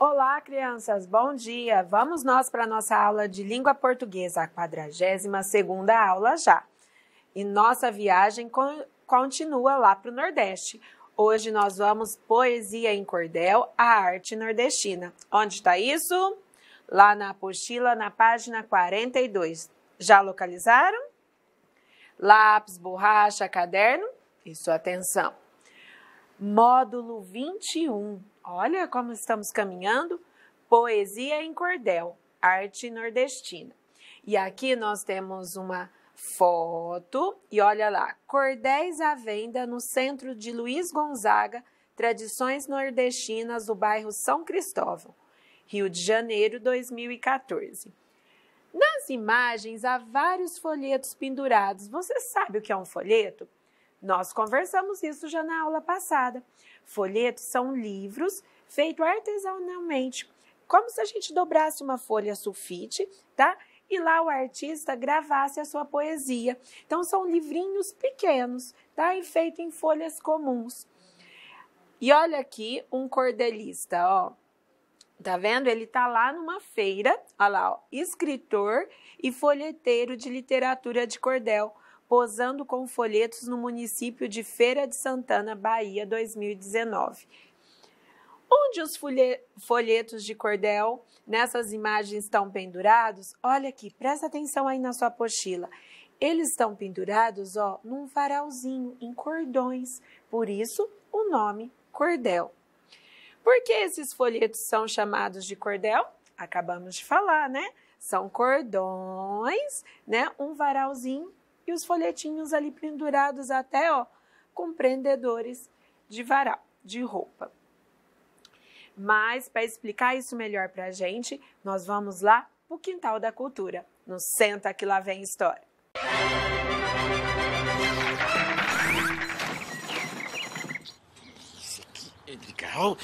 Olá, crianças, bom dia! Vamos nós para a nossa aula de língua portuguesa, a 42ª aula já. E nossa viagem continua lá para o Nordeste. Hoje nós vamos poesia em cordel, a arte nordestina. Onde está isso? Lá na apostila, na página 42. Já localizaram? Lápis, borracha, caderno? Isso, atenção. Módulo 21. Olha como estamos caminhando. Poesia em cordel, arte nordestina. E aqui nós temos uma foto e olha lá, cordéis à venda no centro de Luiz Gonzaga, Tradições Nordestinas do bairro São Cristóvão, Rio de Janeiro, 2014. Nas imagens há vários folhetos pendurados. Você sabe o que é um folheto? Nós conversamos isso já na aula passada. Folhetos são livros feitos artesanalmente, como se a gente dobrasse uma folha sulfite, tá? E lá o artista gravasse a sua poesia. Então são livrinhos pequenos, tá? E feito em folhas comuns. E olha aqui um cordelista, ó. Tá vendo? Ele tá lá numa feira, olha lá, ó, escritor e folheteiro de literatura de cordel, posando com folhetos no município de Feira de Santana, Bahia, 2019. Onde os folhetos de cordel nessas imagens estão pendurados? Olha aqui, presta atenção aí na sua apostila. Eles estão pendurados, ó, num varalzinho, em cordões. Por isso, o nome cordel. Por que esses folhetos são chamados de cordel? Acabamos de falar, né? São cordões, né? Um varalzinho e os folhetinhos ali pendurados até, ó, com prendedores de varal, de roupa. Mas, para explicar isso melhor para a gente, nós vamos lá para o Quintal da Cultura. No Senta que lá vem história. Isso aqui é legal.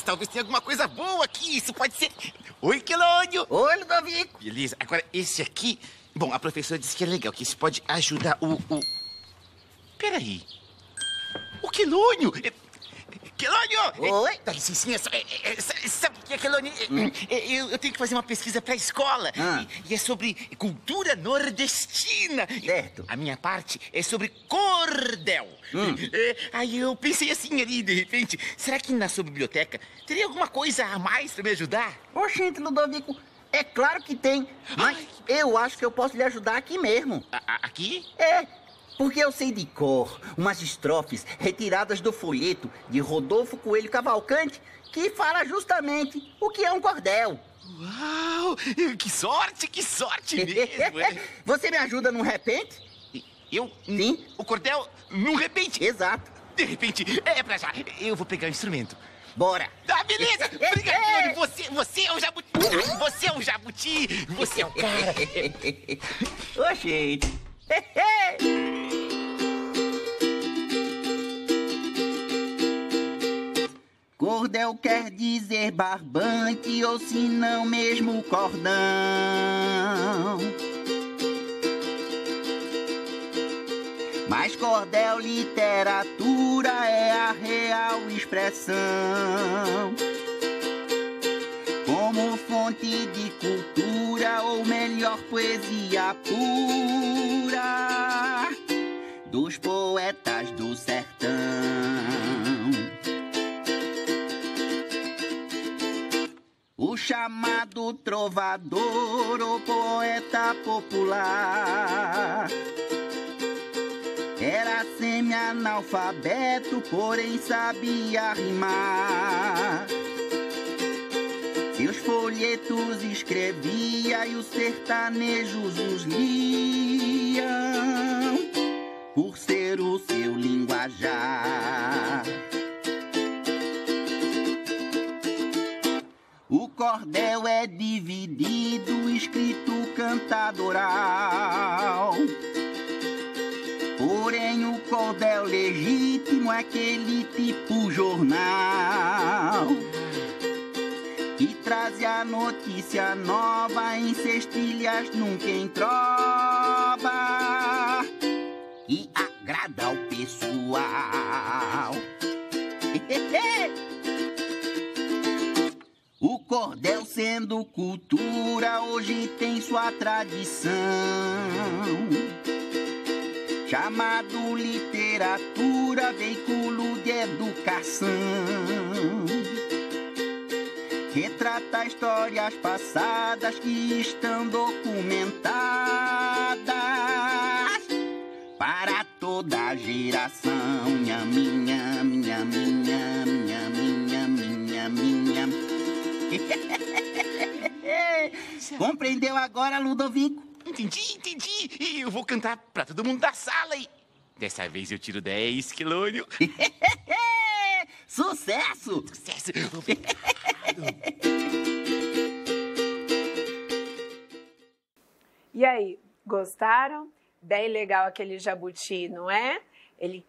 Talvez tenha alguma coisa boa aqui. Isso pode ser... Oi, Quelônio. Oi, Ludovico. Beleza. Agora, esse aqui... Bom, a professora disse que é legal, que isso pode ajudar o... Peraí. O Quelônio! Quelônio! Oi? Dá licencinha, sabe o que é, Quelônio? Eu tenho que fazer uma pesquisa para a escola. E é sobre cultura nordestina. Certo. A minha parte é sobre cordel. Aí eu pensei assim ali, de repente, será que na sua biblioteca teria alguma coisa a mais para me ajudar? Oxente, Ludovico, é claro que tem, mas eu acho que eu posso lhe ajudar aqui mesmo. Aqui? É, porque eu sei de cor umas estrofes retiradas do folheto de Rodolfo Coelho Cavalcante que fala justamente o que é um cordel. Uau! Que sorte mesmo! Você me ajuda num repente? Eu? Sim. O cordel num repente? Exato. De repente, é pra já. Eu vou pegar o instrumento. Bora. Beleza! Obrigado, você é o jabuti! Você é o jabuti! Você é o cara! Oxente. Cordel quer dizer barbante ou se não mesmo cordão. Mas cordel literatura é a real expressão. Como fonte de cultura ou melhor poesia pura dos poetas do sertão. O chamado trovador ou poeta popular era semi-analfabeto, porém sabia rimar. Seus folhetos escrevia e os sertanejos os liam, por ser o seu linguajar. O cordel é dividido, escrito, cantado, oral. Porém o cordel legítimo é aquele tipo jornal que traz a notícia nova em cestilhas, nunca em trova, e agrada ao pessoal. cordel, sendo cultura, hoje tem sua tradição, chamado literatura, veículo de educação. Retrata histórias passadas que estão documentadas para toda geração. Minha, minha, minha, minha, minha, minha, minha, minha. Compreendeu agora, Ludovico? Entendi. E eu vou cantar pra todo mundo da sala e... Dessa vez eu tiro 10, Quilônio. Sucesso! Sucesso! Obrigado. E aí, gostaram? Bem legal aquele jabuti, não é? Ele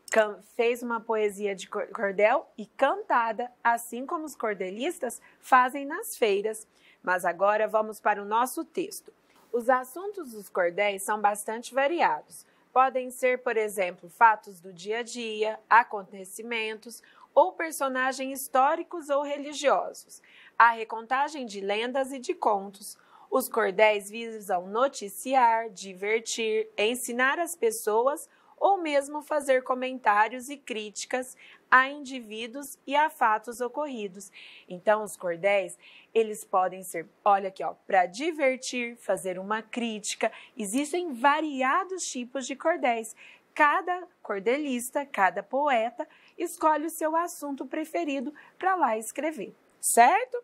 fez uma poesia de cordel e cantada, assim como os cordelistas fazem nas feiras. Mas agora vamos para o nosso texto. Os assuntos dos cordéis são bastante variados. Podem ser, por exemplo, fatos do dia a dia, acontecimentos ou personagens históricos ou religiosos. A recontagem de lendas e de contos. Os cordéis visam noticiar, divertir, ensinar as pessoas ou mesmo fazer comentários e críticas a indivíduos e a fatos ocorridos. Então, os cordéis, eles podem ser, olha aqui, ó, para divertir, fazer uma crítica. Existem variados tipos de cordéis. Cada cordelista, cada poeta, escolhe o seu assunto preferido para lá escrever, certo?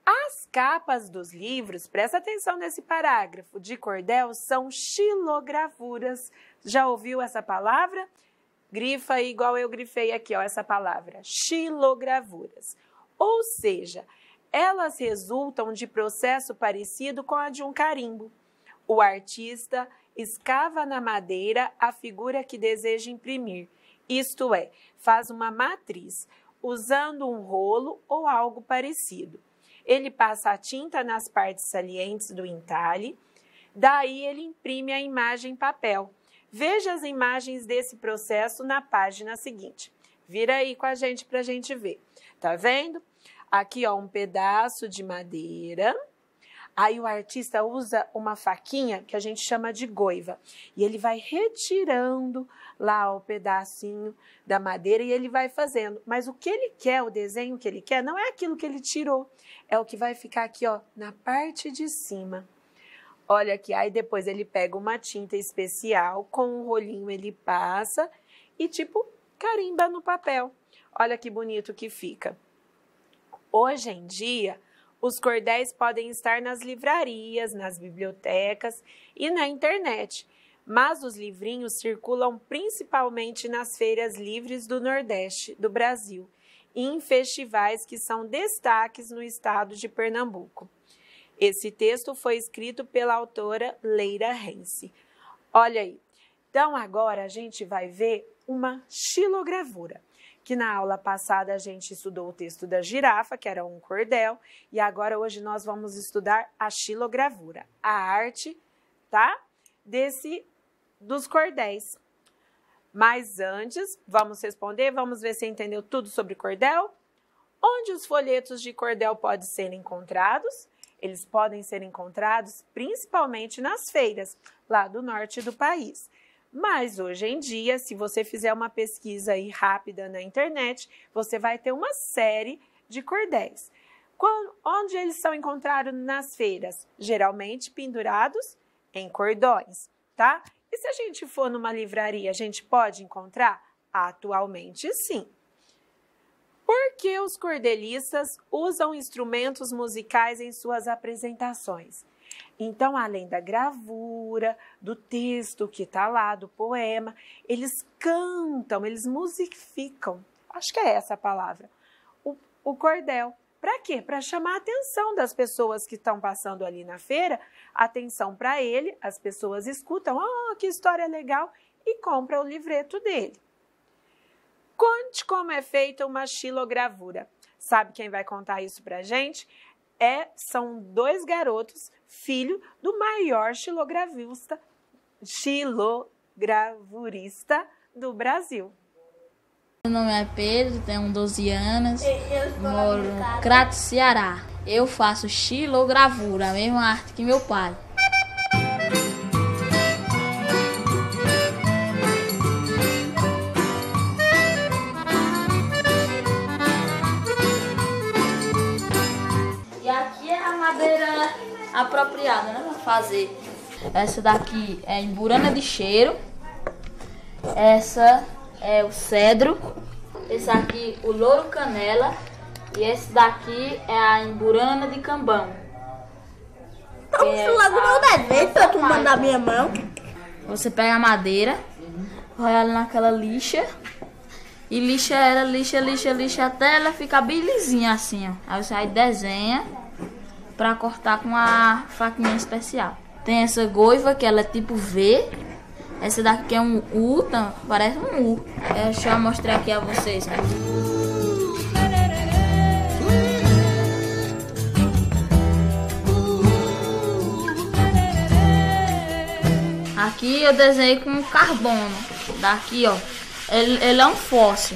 As capas dos livros, presta atenção nesse parágrafo, de cordel são xilogravuras. Já ouviu essa palavra? Grifa aí igual eu grifei aqui, ó, essa palavra, xilogravuras. Ou seja, elas resultam de processo parecido com a de um carimbo. O artista escava na madeira a figura que deseja imprimir, isto é, faz uma matriz, usando um rolo ou algo parecido. Ele passa a tinta nas partes salientes do entalhe, daí ele imprime a imagem em papel. Veja as imagens desse processo na página seguinte. Vira aí com a gente para a gente ver. Tá vendo? Aqui, ó, um pedaço de madeira. Aí o artista usa uma faquinha que a gente chama de goiva. E ele vai retirando lá o pedacinho da madeira e ele vai fazendo. Mas o que ele quer, o desenho que ele quer, não é aquilo que ele tirou. É o que vai ficar aqui, ó, na parte de cima. Olha aqui, aí depois ele pega uma tinta especial, com um rolinho ele passa e tipo carimba no papel. Olha que bonito que fica. Hoje em dia, os cordéis podem estar nas livrarias, nas bibliotecas e na internet, mas os livrinhos circulam principalmente nas feiras livres do Nordeste do Brasil e em festivais que são destaques no estado de Pernambuco. Esse texto foi escrito pela autora Leira Rense. Olha aí. Então, agora a gente vai ver uma xilogravura, que na aula passada a gente estudou o texto da girafa, que era um cordel, e agora hoje nós vamos estudar a xilogravura, a arte, tá? Dos cordéis. Mas antes, vamos responder, vamos ver se entendeu tudo sobre cordel. Onde os folhetos de cordel podem ser encontrados? Eles podem ser encontrados principalmente nas feiras, lá do norte do país. Mas hoje em dia, se você fizer uma pesquisa aí rápida na internet, você vai ter uma série de cordéis. Onde eles são encontrados nas feiras? Geralmente pendurados em cordões, tá? E se a gente for numa livraria, a gente pode encontrar? Atualmente, sim. Por que os cordelistas usam instrumentos musicais em suas apresentações? Então, além da gravura, do texto que está lá, do poema, eles cantam, eles musificam, acho que é essa a palavra, o cordel. Para quê? Para chamar a atenção das pessoas que estão passando ali na feira, atenção para ele, as pessoas escutam, oh, que história legal, e compram o livreto dele. Conte como é feita uma xilogravura. Sabe quem vai contar isso pra gente? São dois garotos, filho do maior xilogravurista do Brasil. Meu nome é Pedro, tenho 12 anos, moro no Crato, Ceará. Eu faço xilogravura, a mesma arte que meu pai. E aqui é a madeira apropriada, né, para fazer. Essa daqui é emburana de cheiro. Essa é o cedro. Esse aqui o louro canela. E esse daqui é a emburana de cambão. Então, logo meu desenho pra tu mandar minha mão. Você pega a madeira, vai ela naquela lixa e lixa ela, lixa até ela ficar bem lisinha assim, ó. Aí você aí desenha pra cortar com a faquinha especial. Tem essa goiva que ela é tipo V. Essa daqui é um U, tá? Parece um U. Deixa eu mostrar aqui a vocês, né? Aqui eu desenhei com carbono. Daqui, ó. Ele é um fóssil.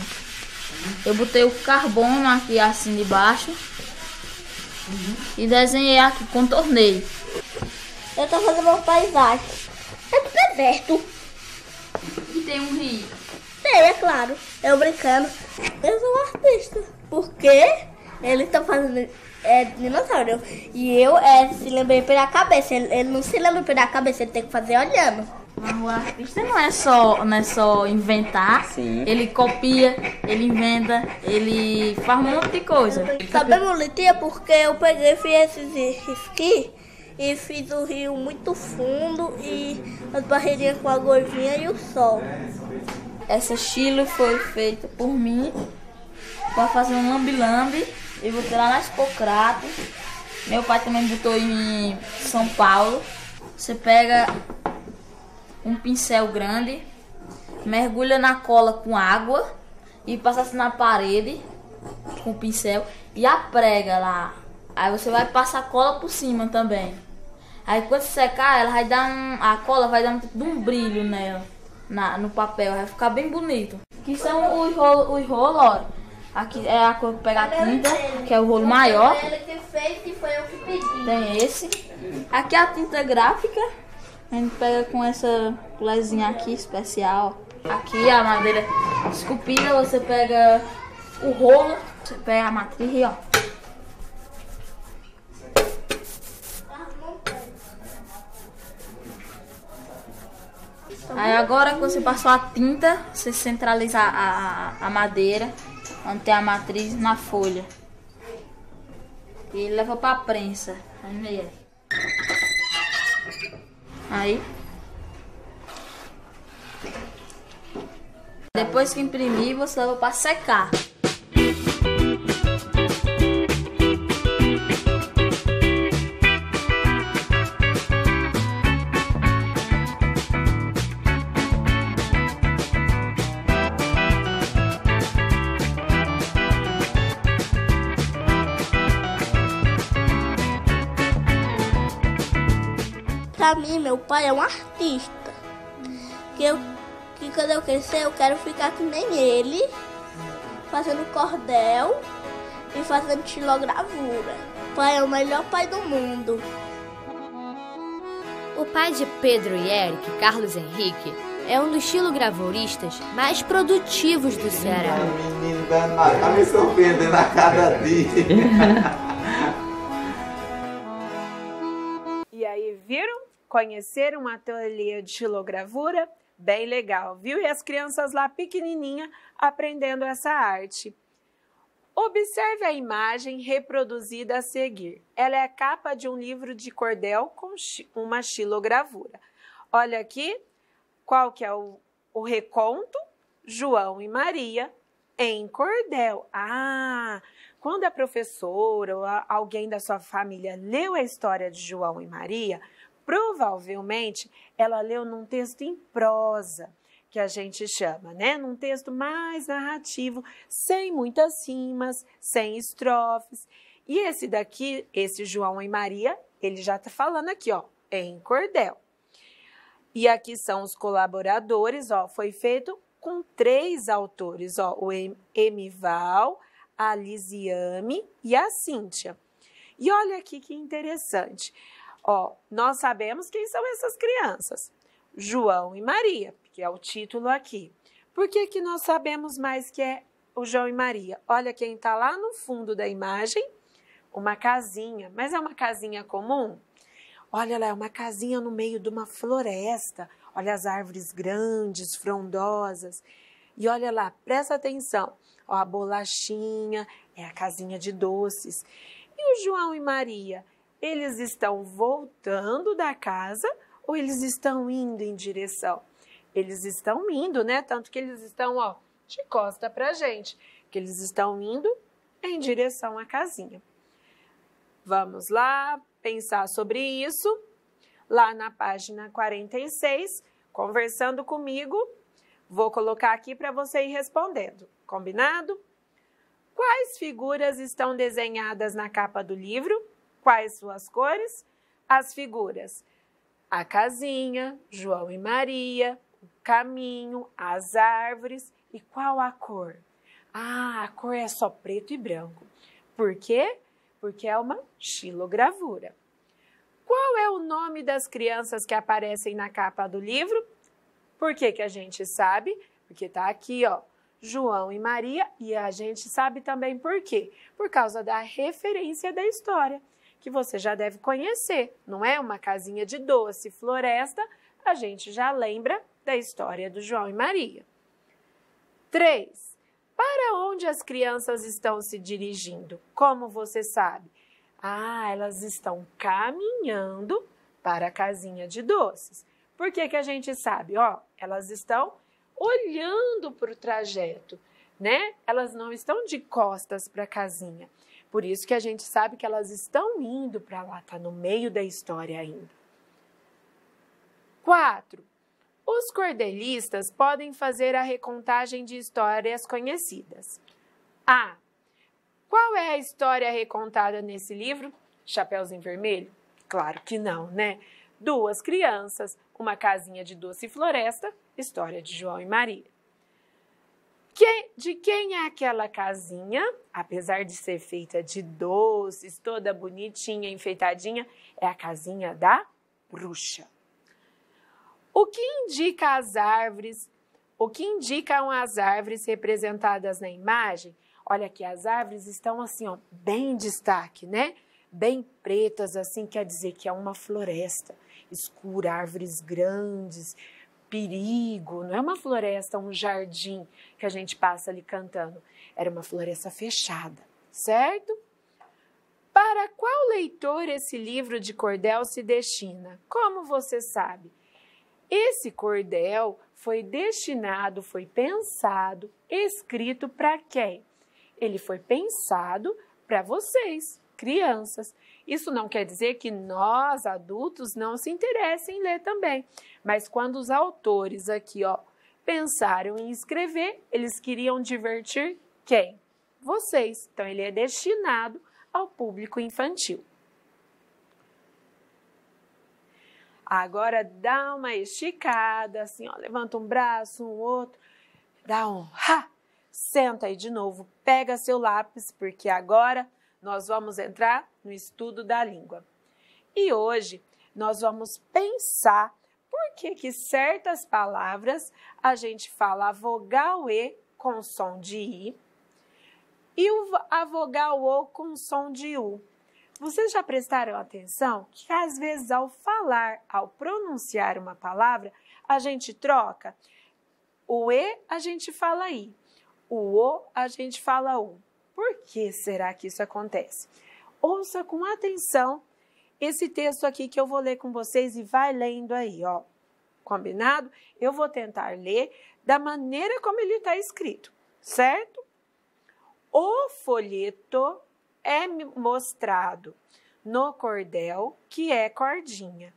Eu botei o carbono aqui assim de baixo. E desenhei aqui, contornei. Eu tô fazendo uma paisagem. É do deserto. E tem um rio. Tem, é claro. Eu brincando. Eu sou um artista. Porque ele tá fazendo dinossauro. E eu se lembrei pela cabeça. Ele não se lembra pela cabeça, ele tem que fazer olhando. Mas o artista não é só inventar. Sim. Ele copia, ele inventa, ele faz um monte de coisa. Sabemos, Litinha, porque eu peguei e fiz esses esqui e fiz o rio muito fundo e as barreirinhas com a goivinha e o sol. Essa chilo foi feita por mim para fazer um lambe-lambe. Eu botei lá na Expocrato. Meu pai também botou em São Paulo. Você pega um pincel grande, mergulha na cola com água e passa assim na parede com o pincel e aprega lá. Aí você vai passar a cola por cima também. Aí quando secar, ela vai dar a cola vai dar um tipo de um brilho nela, no papel, vai ficar bem bonito. Aqui são os rolos, ó. Aqui é a cor que pega a tinta, que é o rolo maior. Ele que fez e foi eu que pedi. Tem esse. Aqui é a tinta gráfica. A gente pega com essa colherzinha aqui especial. Aqui a madeira esculpida, você pega o rolo, você pega a matriz, ó. Aí agora que você passou a tinta, você centraliza a madeira, onde tem a matriz na folha. E leva pra prensa. Aí. Depois que imprimir, você leva para secar. Pra mim, meu pai é um artista. Que quando eu crescer, eu quero ficar que nem ele, fazendo cordel e fazendo xilogravura. Pai é o melhor pai do mundo. O pai de Pedro e Eric, Carlos Henrique, é um dos xilogravuristas mais produtivos do Ceará. Menino danado, tá me surpreendendo a cada dia. E aí, viram? Conheceram um ateliê de xilogravura? Bem legal, viu? E as crianças lá pequenininha aprendendo essa arte. Observe a imagem reproduzida a seguir. Ela é a capa de um livro de cordel com uma xilogravura. Olha aqui, qual que é o reconto? João e Maria em cordel. Ah, quando a professora ou alguém da sua família leu a história de João e Maria, provavelmente ela leu num texto em prosa, que a gente chama, né? Num texto mais narrativo, sem muitas rimas, sem estrofes. E esse daqui, esse João e Maria, ele já está falando aqui, ó, em cordel. E aqui são os colaboradores, ó, foi feito com 3 autores, ó, o Emival, a Lisiane e a Cíntia. E olha aqui que interessante. Ó, nós sabemos quem são essas crianças. João e Maria, que é o título aqui. Por que que nós sabemos mais que é o João e Maria? Olha quem está lá no fundo da imagem, uma casinha. Mas é uma casinha comum? Olha lá, é uma casinha no meio de uma floresta. Olha as árvores grandes, frondosas. E olha lá, presta atenção. Ó, a bolachinha, é a casinha de doces. E o João e Maria, eles estão voltando da casa ou eles estão indo em direção? Eles estão indo, né? Tanto que eles estão, ó, de costa pra gente. Que eles estão indo em direção à casinha. Vamos lá pensar sobre isso. Lá na página 46, conversando comigo, vou colocar aqui para você ir respondendo. Combinado? Quais figuras estão desenhadas na capa do livro? Quais suas cores? As figuras: a casinha, João e Maria, o caminho, as árvores. E qual a cor? Ah, a cor é só preto e branco. Por quê? Porque é uma xilogravura. Qual é o nome das crianças que aparecem na capa do livro? Por que que a gente sabe? Porque está aqui, ó, João e Maria, e a gente sabe também por quê? Por causa da referência da história, que você já deve conhecer, não é? Uma casinha de doce, floresta, a gente já lembra da história do João e Maria. 3. Para onde as crianças estão se dirigindo? Como você sabe? Ah, elas estão caminhando para a casinha de doces. Por que que a gente sabe? Ó, elas estão olhando para o trajeto, né? Elas não estão de costas para a casinha. Por isso que a gente sabe que elas estão indo para lá, tá no meio da história ainda. 4. Os cordelistas podem fazer a recontagem de histórias conhecidas. A. Qual é a história recontada nesse livro? Chapeuzinho Vermelho? Claro que não, né? 2 crianças, uma casinha de doce e floresta, história de João e Maria. De quem é aquela casinha? Apesar de ser feita de doces, toda bonitinha, enfeitadinha, é a casinha da bruxa. O que indica as árvores? O que indicam as árvores representadas na imagem? Olha aqui, as árvores estão assim, ó, bem em destaque, né? Bem pretas, assim, quer dizer que é uma floresta escura, árvores grandes, perigo. Não é uma floresta, um jardim que a gente passa ali cantando. Era uma floresta fechada, certo? Para qual leitor esse livro de cordel se destina? Como você sabe? Esse cordel foi destinado, foi pensado, escrito para quem? Ele foi pensado para vocês, crianças. Isso não quer dizer que nós, adultos, não se interessem em ler também. Mas quando os autores aqui, ó, pensaram em escrever, eles queriam divertir quem? Vocês. Então, ele é destinado ao público infantil. Agora, dá uma esticada, assim, ó, levanta um braço, um outro, dá um ha! Senta aí de novo, pega seu lápis, porque agora nós vamos entrar no estudo da língua. E hoje nós vamos pensar por que certas palavras a gente fala a vogal E com som de I e a vogal O com som de U. Vocês já prestaram atenção que às vezes ao falar, ao pronunciar uma palavra, a gente troca? O E a gente fala I, o O a gente fala U. Por que será que isso acontece? Ouça com atenção esse texto aqui que eu vou ler com vocês e vai lendo aí, ó. Combinado? Eu vou tentar ler da maneira como ele está escrito, certo? O folheto é mostrado no cordel, que é cordinha,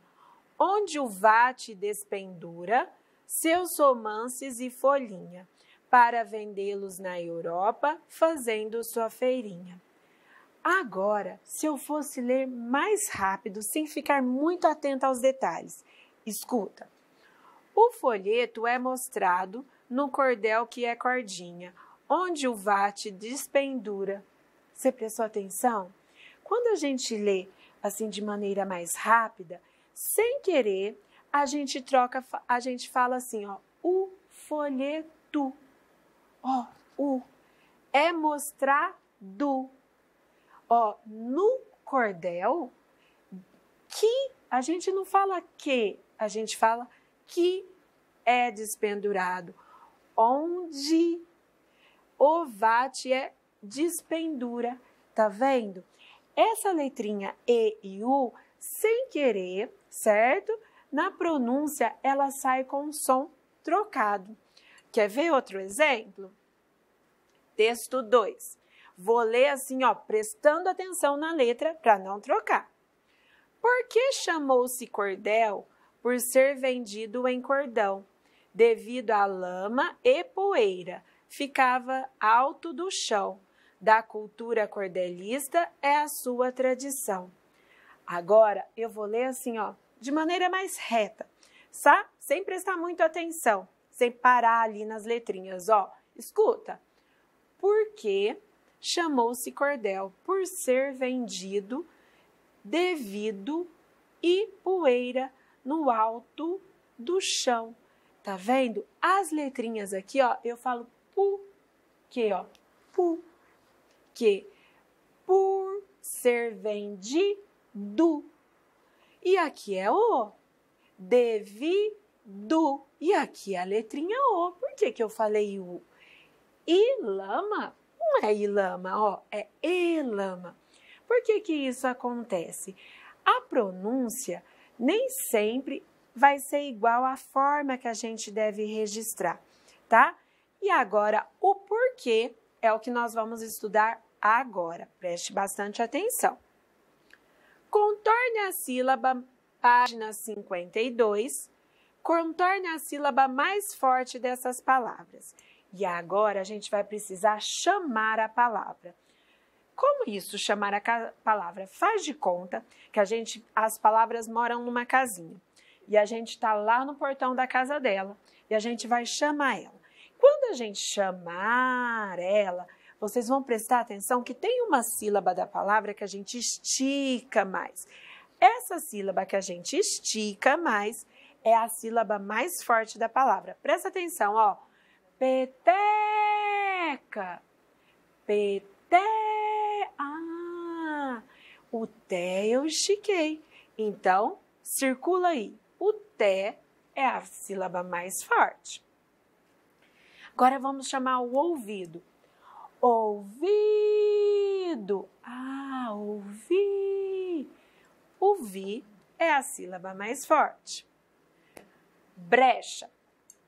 onde o vate despendura seus romances e folhinha, para vendê-los na Europa, fazendo sua feirinha. Agora, se eu fosse ler mais rápido, sem ficar muito atento aos detalhes, escuta. O folheto é mostrado no cordel, que é cordinha, onde o vate despendura. Você prestou atenção? Quando a gente lê assim de maneira mais rápida, sem querer, a gente fala assim, ó, o folheto. Ó, o é mostrado. Ó, no cordel, que a gente não fala que, a gente fala que é despendurado. Onde o vate é despendura, tá vendo? Essa letrinha E e U, sem querer, certo? Na pronúncia, ela sai com um som trocado. Quer ver outro exemplo? Texto 2. Vou ler assim, ó, prestando atenção na letra para não trocar. Por que chamou-se cordel? Por ser vendido em cordão, devido à lama e poeira, ficava alto do chão. Da cultura cordelista é a sua tradição. Agora eu vou ler assim, ó, de maneira mais reta, tá? Sem prestar muito atenção, sem parar ali nas letrinhas, ó. Escuta. Por que chamou-se cordel? Por ser vendido, devido e poeira no alto do chão. Tá vendo? As letrinhas aqui, ó, eu falo pu, que, ó, pu, que, por ser vendido. E aqui é o, devido. E aqui é a letrinha O. Por que que eu falei U? Ilama? Não é ilama, ó, é elama. Por que que isso acontece? A pronúncia nem sempre vai ser igual à forma que a gente deve registrar, tá? E agora, o porquê é o que nós vamos estudar agora. Preste bastante atenção. Contorne a sílaba, página 52, contorne a sílaba mais forte dessas palavras. E agora a gente vai precisar chamar a palavra. Como isso, chamar a palavra? Faz de conta que as palavras moram numa casinha. E a gente está lá no portão da casa dela. E a gente vai chamar ela. Quando a gente chamar ela, vocês vão prestar atenção que tem uma sílaba da palavra que a gente estica mais. Essa sílaba que a gente estica mais é a sílaba mais forte da palavra. Presta atenção, ó. Peteca. O té eu estiquei. Então, circula aí. O té é a sílaba mais forte. Agora vamos chamar o ouvido. Ouvido. Ouvi. O vi é a sílaba mais forte. Brecha.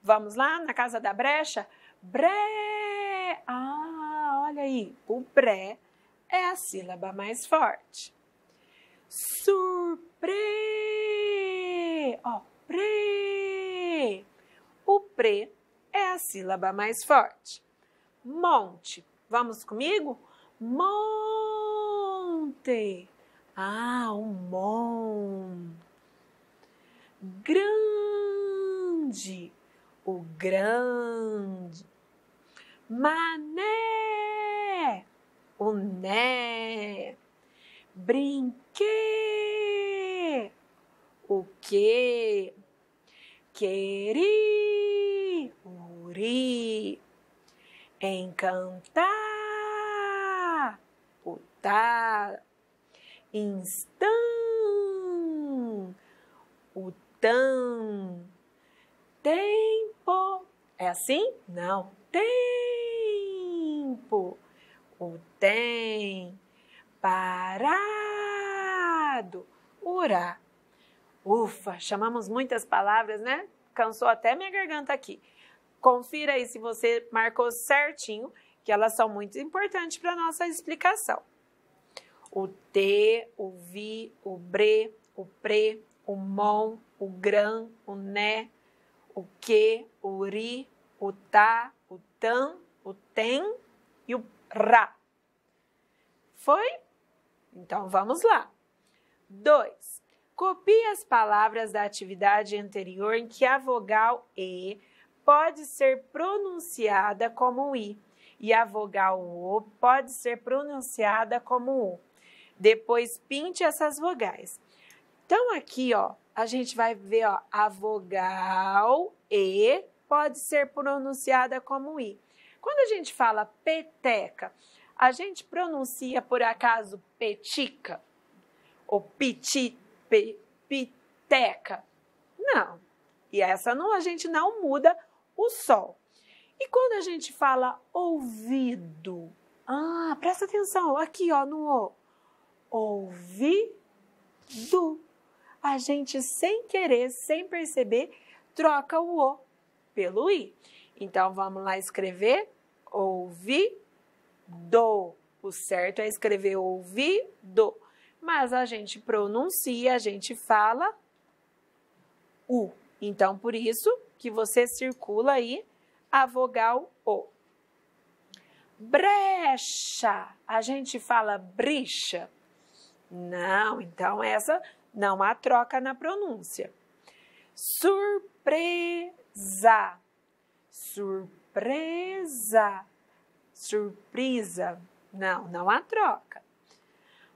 Vamos lá na casa da brecha? Olha aí. O bré é a sílaba mais forte. Surpre. Ó, pre. O pre é a sílaba mais forte. Monte. Vamos comigo? Monte. O mon. Grande. O grande. Mané. O né. Brinquê. O que? Queri. Uri. Encantar. O tá. Instam. O tão. Tempo. É assim? Não. Tempo. O tem. Parado. Urá. Ufa, chamamos muitas palavras, né? Cansou até minha garganta aqui. Confira aí se você marcou certinho, que elas são muito importantes para a nossa explicação. O te, o vi, o bre, o pre, o mon, o gran, o né, o que, o ri, o tá, o tam, o tem e o ra. Foi? Então, vamos lá. 2. Copie as palavras da atividade anterior em que a vogal E pode ser pronunciada como I e a vogal O pode ser pronunciada como U. Depois pinte essas vogais. Então, aqui, ó, a gente vai ver, ó, a vogal E pode ser pronunciada como I. Quando a gente fala peteca, a gente pronuncia, por acaso, petica? Ou piteca? Não. E essa não, a gente não muda o sol. E quando a gente fala ouvido? Presta atenção, aqui, ó, no O. Ouvido. A gente, sem querer, sem perceber, troca o O pelo I. Então, vamos lá escrever ouvido. O certo é escrever ouvido. Mas a gente pronuncia, a gente fala U. Então, por isso que você circula aí a vogal O. Brecha. A gente fala bricha? Não, então essa não há troca na pronúncia. Surpresa. Surpresa. Surpresa. Não há troca.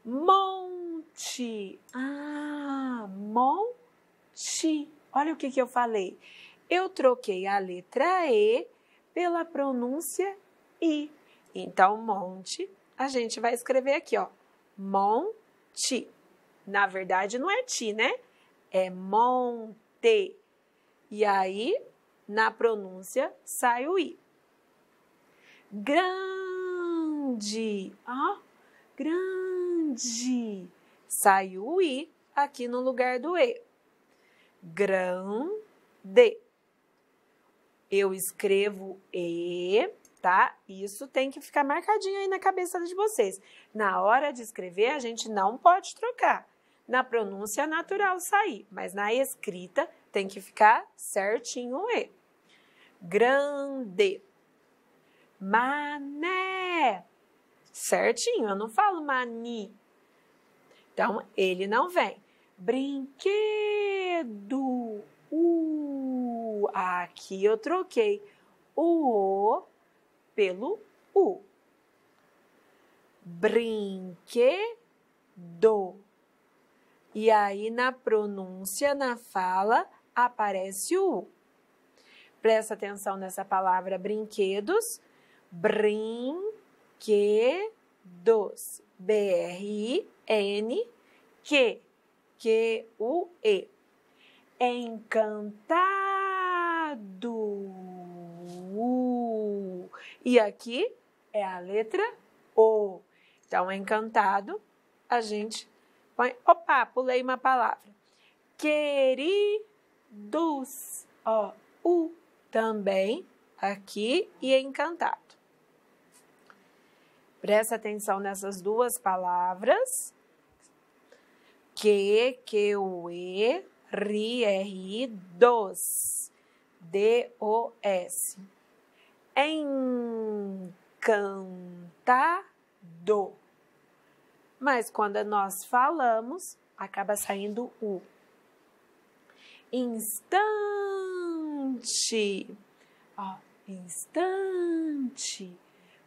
Monte. Monte. Olha o que eu falei. Eu troquei a letra E pela pronúncia I. Então, monte, a gente vai escrever aqui, ó. Monte. Na verdade, não é ti, né? É monte. E aí, na pronúncia, sai o I. Grande. Grande. Sai o I aqui no lugar do E. Grande. Eu escrevo E, tá? Isso tem que ficar marcadinho aí na cabeça de vocês. Na hora de escrever, a gente não pode trocar. Na pronúncia natural sair, mas na escrita tem que ficar certinho o E. Grande. Mané. Certinho, eu não falo mani. Então, ele não vem. Brinquedo. Aqui eu troquei o O pelo U. Brinquedo. E aí, na pronúncia, na fala, aparece o U. Presta atenção nessa palavra brinquedos. Brinquedos. B-R-I-N-Q-U-E. Encantado. E aqui é a letra O. Então, encantado, a gente põe... Opa, pulei uma palavra. Queridos. Ó, U também aqui e encantado. Presta atenção nessas duas palavras. Q-U-E, R-I, dos. D-O-S. Encantado. Mas quando nós falamos, acaba saindo U. Instante. Ó, instante.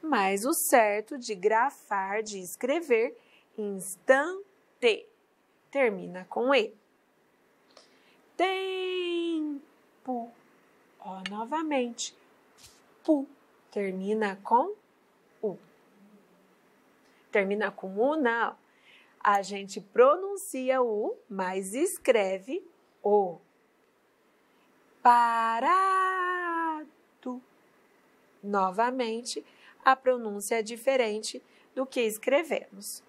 Mas o certo de grafar, de escrever, instante. Termina com E. Tempo. Ó, novamente. Pu. Termina com U. Termina com U, não. A gente pronuncia U, mas escreve O. Parado. Novamente, a pronúncia é diferente do que escrevemos.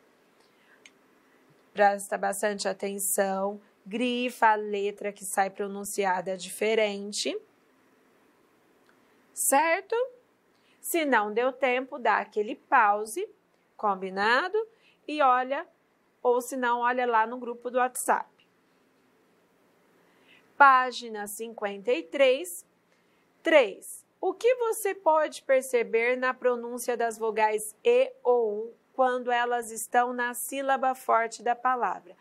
Presta bastante atenção, grifa a letra que sai pronunciada diferente, certo? Se não deu tempo, dá aquele pause, combinado? E olha, ou se não, olha lá no grupo do WhatsApp. Página 53, 3. O que você pode perceber na pronúncia das vogais E ou U quando elas estão na sílaba forte da palavra?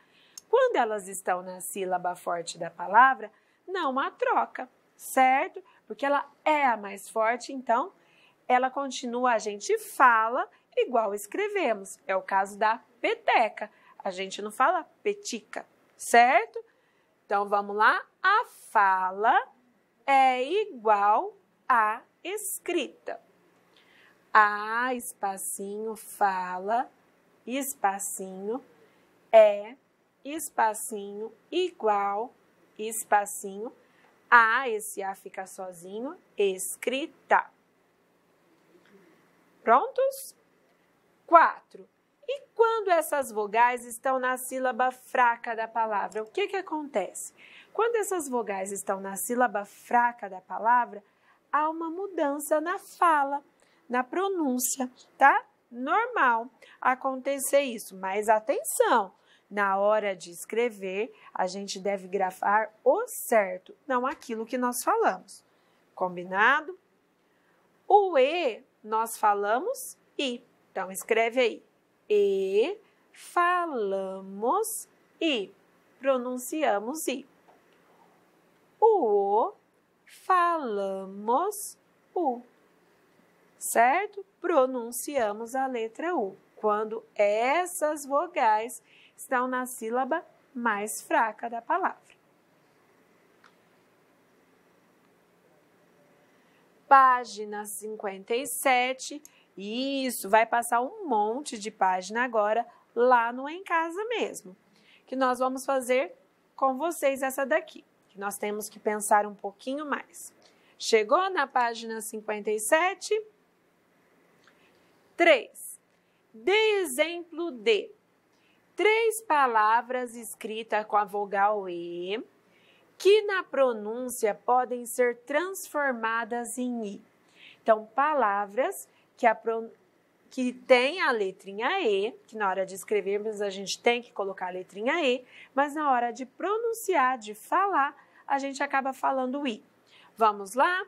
Quando elas estão na sílaba forte da palavra, não há troca, certo? Porque ela é a mais forte, então ela continua, a gente fala igual escrevemos. É o caso da peteca. A gente não fala petica, certo? Então, vamos lá. A fala é igual à escrita. A, espacinho, fala, espacinho, é, espacinho, igual, espacinho, a, esse A fica sozinho, escrita. Prontos? 4. E quando essas vogais estão na sílaba fraca da palavra, o que acontece? Quando essas vogais estão na sílaba fraca da palavra, há uma mudança na fala, na pronúncia, tá? Normal acontecer isso, mas atenção! Na hora de escrever, a gente deve grafar o certo, não aquilo que nós falamos. Combinado? O E, nós falamos I. Então, escreve aí. E, falamos I. Pronunciamos I. O, falamos U. Certo? Pronunciamos a letra U. Quando essas vogais estão na sílaba mais fraca da palavra. Página 57. Isso, vai passar um monte de página agora lá no Em Casa mesmo. Que nós vamos fazer com vocês essa daqui. Que nós temos que pensar um pouquinho mais. Chegou na página 57? 3. Dê exemplo de 3 palavras escritas com a vogal E, que na pronúncia podem ser transformadas em I. Então, palavras que têm a letrinha E, que na hora de escrevermos a gente tem que colocar a letrinha E, mas na hora de pronunciar, de falar, a gente acaba falando I. Vamos lá?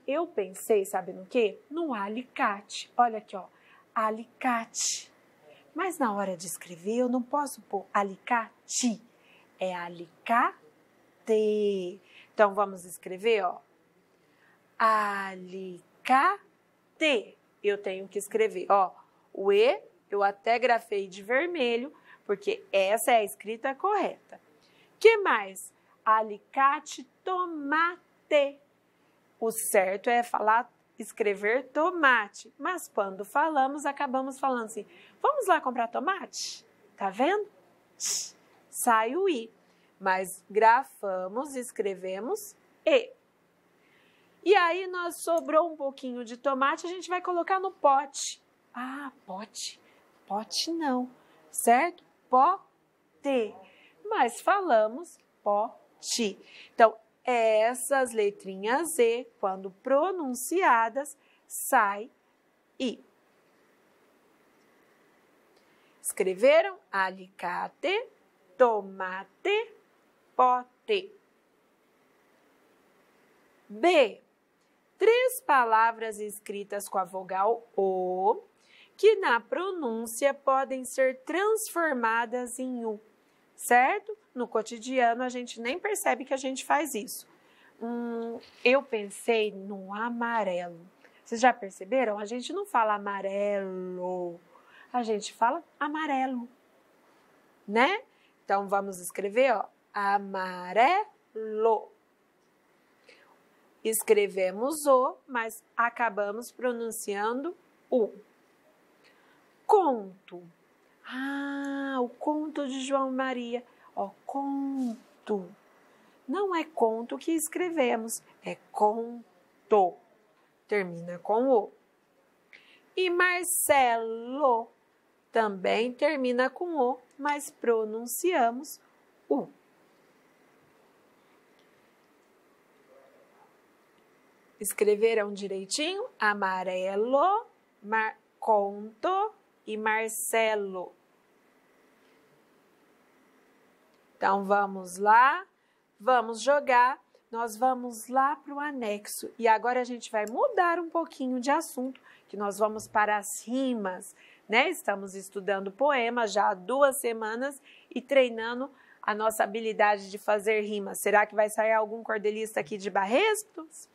Eu pensei, sabe no quê? No alicate. Olha aqui, ó. Alicate. Mas na hora de escrever eu não posso pôr alicate. É alicate. Então, vamos escrever, ó. Alicate. Eu tenho que escrever, ó. O E eu até grafei de vermelho, porque essa é a escrita correta. Que mais? Alicate, tomate. O certo é escrever tomate, mas quando falamos, acabamos falando assim, vamos lá comprar tomate? Tá vendo? Sai o I, mas grafamos, escrevemos E. E aí, nós sobrou um pouquinho de tomate, a gente vai colocar no pote. Pote. Pote não, certo? Pote. Mas falamos pote. Então, essas letrinhas E, quando pronunciadas, sai I. Escreveram? Alicate, tomate, pote. B. 3 palavras escritas com a vogal O, que na pronúncia podem ser transformadas em U, certo? No cotidiano, a gente nem percebe que a gente faz isso. Eu pensei no amarelo. Vocês já perceberam? A gente não fala amarelo, a gente fala amarelo, né? Então, vamos escrever, ó, amarelo. Escrevemos O, mas acabamos pronunciando U. Conto. O conto de João Maria. Ó, conto. Não é conto que escrevemos, é conto. Termina com O. E Marcelo também termina com O, mas pronunciamos U. Escreveram direitinho? Amarelo, conto e Marcelo. Então, vamos lá, vamos jogar, nós vamos lá para o anexo. E agora a gente vai mudar um pouquinho de assunto, que nós vamos para as rimas, né? Estamos estudando poemas já há 2 semanas e treinando a nossa habilidade de fazer rimas. Será que vai sair algum cordelista aqui de Barretos?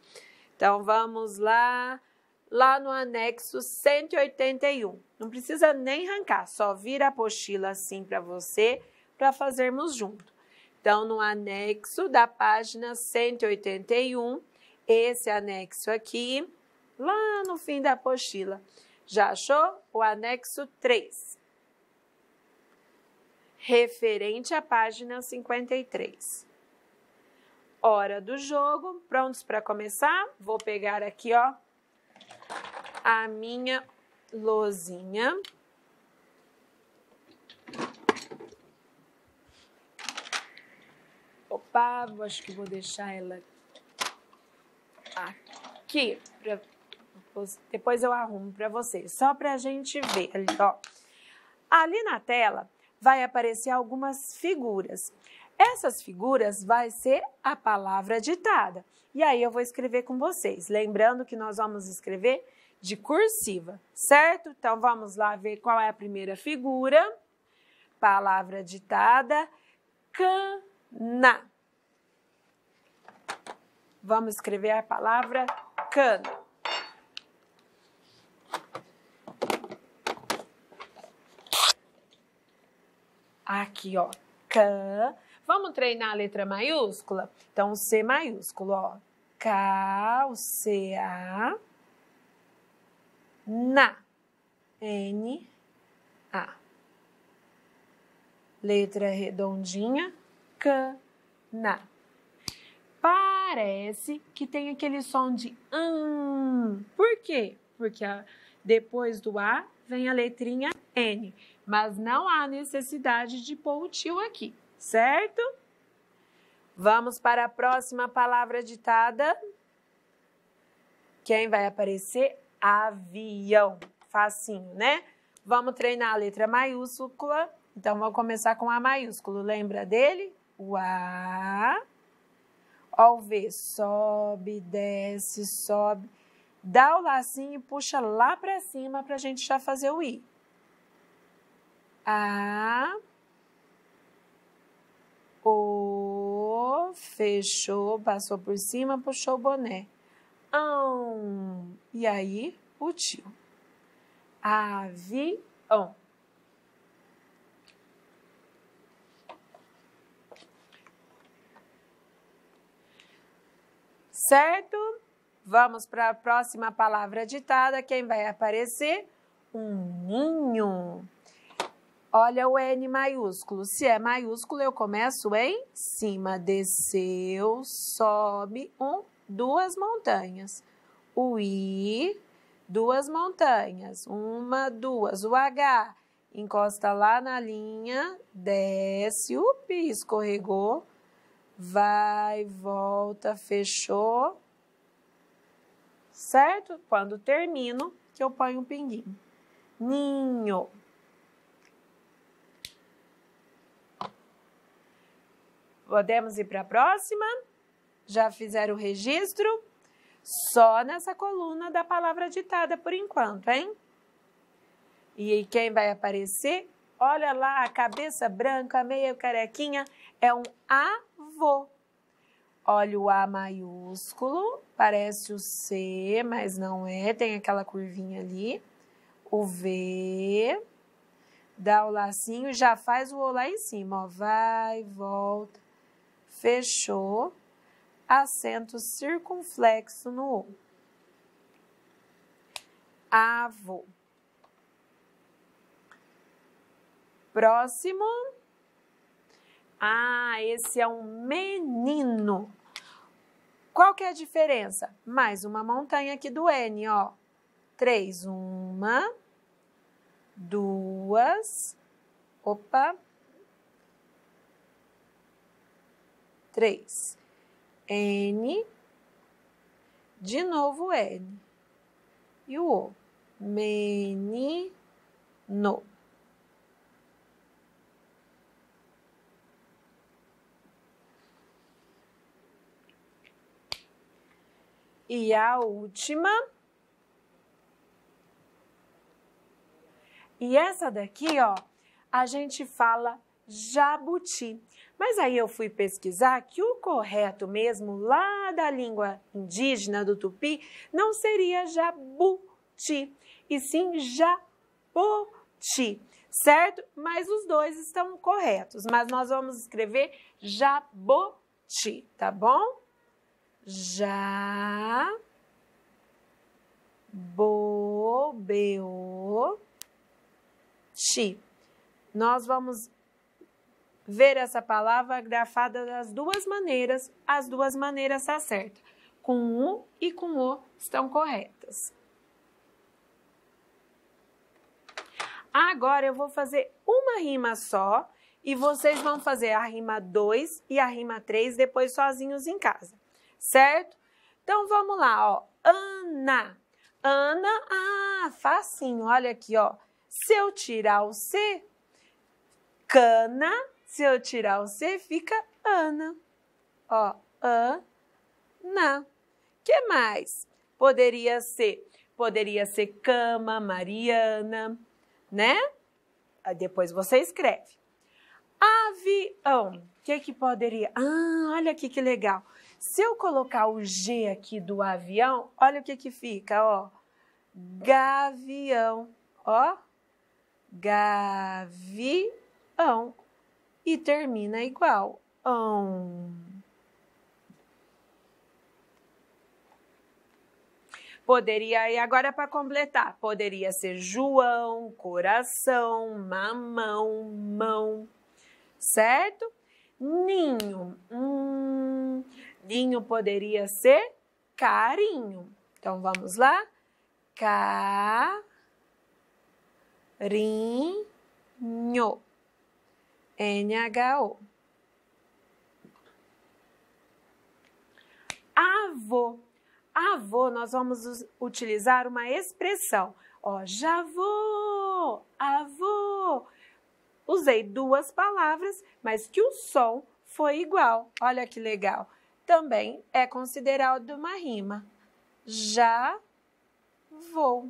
Então, vamos lá. lá no anexo 181. Não precisa nem arrancar, só vira a apostila assim para você, para fazermos junto. Então, no anexo da página 181, esse anexo aqui, lá no fim da apostila. Já achou? O anexo 3. Referente à página 53. Hora do jogo. Prontos para começar? Vou pegar aqui, ó, a minha lousinha. Opa, acho que vou deixar ela aqui. Depois eu arrumo para vocês, só para a gente ver ali, ó. Ali na tela vai aparecer algumas figuras. Essas figuras vai ser a palavra ditada. E aí eu vou escrever com vocês. Lembrando que nós vamos escrever de cursiva, certo? Então vamos lá ver qual é a primeira figura. Palavra ditada, cana. Vamos escrever a palavra cana. Aqui, ó, can. Vamos treinar a letra maiúscula? Então, o C maiúsculo, ó. K, o C, A. Na. N, A. Letra redondinha, cana. Parece que tem aquele som de Por quê? Porque depois do A vem a letrinha N. Mas não há necessidade de pôr o tio aqui, certo? Vamos para a próxima palavra ditada. Quem vai aparecer? Avião. Facinho, né? Vamos treinar a letra maiúscula. Então, vou começar com A maiúsculo. Lembra dele? O A. Ó, o V. Sobe, desce, sobe. Dá o lacinho e puxa lá para cima para a gente já fazer o I. A, O, fechou, passou por cima, puxou o boné. E aí, o tio. Avião. Certo? Vamos para a próxima palavra ditada. Quem vai aparecer? Um ninho. Olha o N maiúsculo. Se é maiúsculo, eu começo em cima. Desceu, sobe, duas montanhas. O I, duas montanhas. Uma, duas. O H, encosta lá na linha, desce, escorregou. Vai, volta, fechou. Certo? Quando termino, que eu ponho um pinguinho. Ninho. Podemos ir para a próxima? Já fizeram o registro? Só nessa coluna da palavra ditada por enquanto, hein? E quem vai aparecer? Olha lá, a cabeça branca, meio carequinha, é um avô. Olha o A maiúsculo, parece o C, mas não é, tem aquela curvinha ali. O V, dá o lacinho, já faz o O lá em cima, ó. Vai, volta, fechou, acento circunflexo no O. Avô. Próximo. Esse é um menino. Qual que é a diferença? Mais uma montanha aqui do N, ó. 3, 1, 2, 3. N, de novo N. E o O. Menino. E a última. E essa daqui, ó, a gente fala jabuti. Mas aí eu fui pesquisar que o correto mesmo lá da língua indígena do Tupi não seria jabuti, e sim japoti, certo? Mas os dois estão corretos, mas nós vamos escrever jaboti, tá bom? Jaboti. Nós vamos ver essa palavra grafada das duas maneiras. As duas maneiras está certa. Com U e com O estão corretas. Agora eu vou fazer uma rima só e vocês vão fazer a rima 2 e a rima 3 depois sozinhos em casa, certo? Então vamos lá, ó. Ana. Ana, facinho, olha aqui, ó. Se eu tirar o C, cana. Se eu tirar o C, fica Ana. Ó, Ana. Que mais? Poderia ser cama, Mariana, né? Aí depois você escreve. Avião. O que poderia? Ah, olha aqui que legal. Se eu colocar o G aqui do avião, olha o que fica, ó. Gavião, ó. Gavião. E termina igual. Poderia, e agora para completar, poderia ser João, coração, mamão, mão, certo? Ninho, ninho poderia ser carinho. Então, vamos lá? Carinho, NHO. Avô. Avô, nós vamos utilizar uma expressão. Ó, já vou, avô. Usei duas palavras, mas que o som foi igual. Olha que legal. Também é considerado uma rima. Já vou.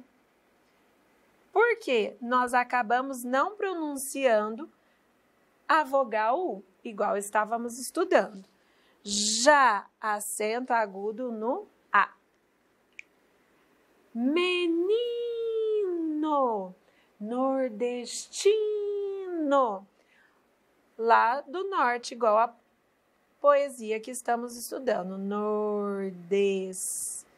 Por quê? Nós acabamos não pronunciando a vogal U, igual estávamos estudando. Já, acento agudo no A. Menino, nordestino, lá do norte, igual a poesia que estamos estudando. Nordestino.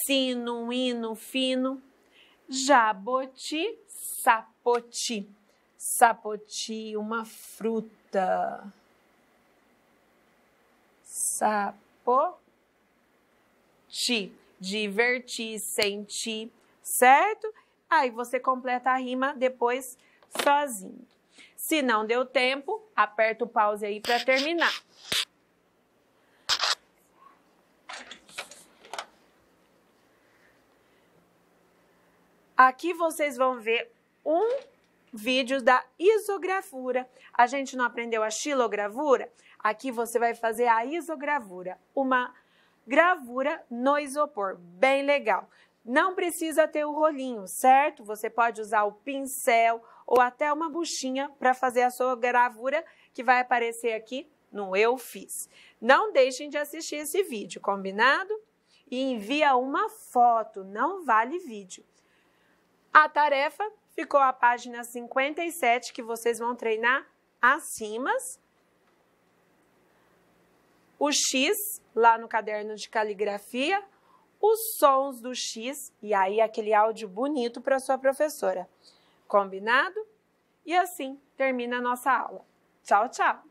Sino, hino, fino. Jaboti, sapoti. Sapoti, uma fruta. Sapoti, divertir, sentir, certo? Aí você completa a rima depois sozinho. Se não deu tempo, aperta o pause aí para terminar. Aqui vocês vão ver um vídeo da isogravura. A gente não aprendeu a xilogravura? Aqui você vai fazer a isogravura, uma gravura no isopor, bem legal. Não precisa ter o rolinho, certo? Você pode usar o pincel ou até uma buchinha para fazer a sua gravura, que vai aparecer aqui no Eu Fiz. Não deixem de assistir esse vídeo, combinado? E envia uma foto, não vale vídeo. A tarefa ficou a página 57, que vocês vão treinar as rimas. O X, lá no caderno de caligrafia, os sons do X, e aí aquele áudio bonito para sua professora. Combinado? E assim termina a nossa aula. Tchau, tchau!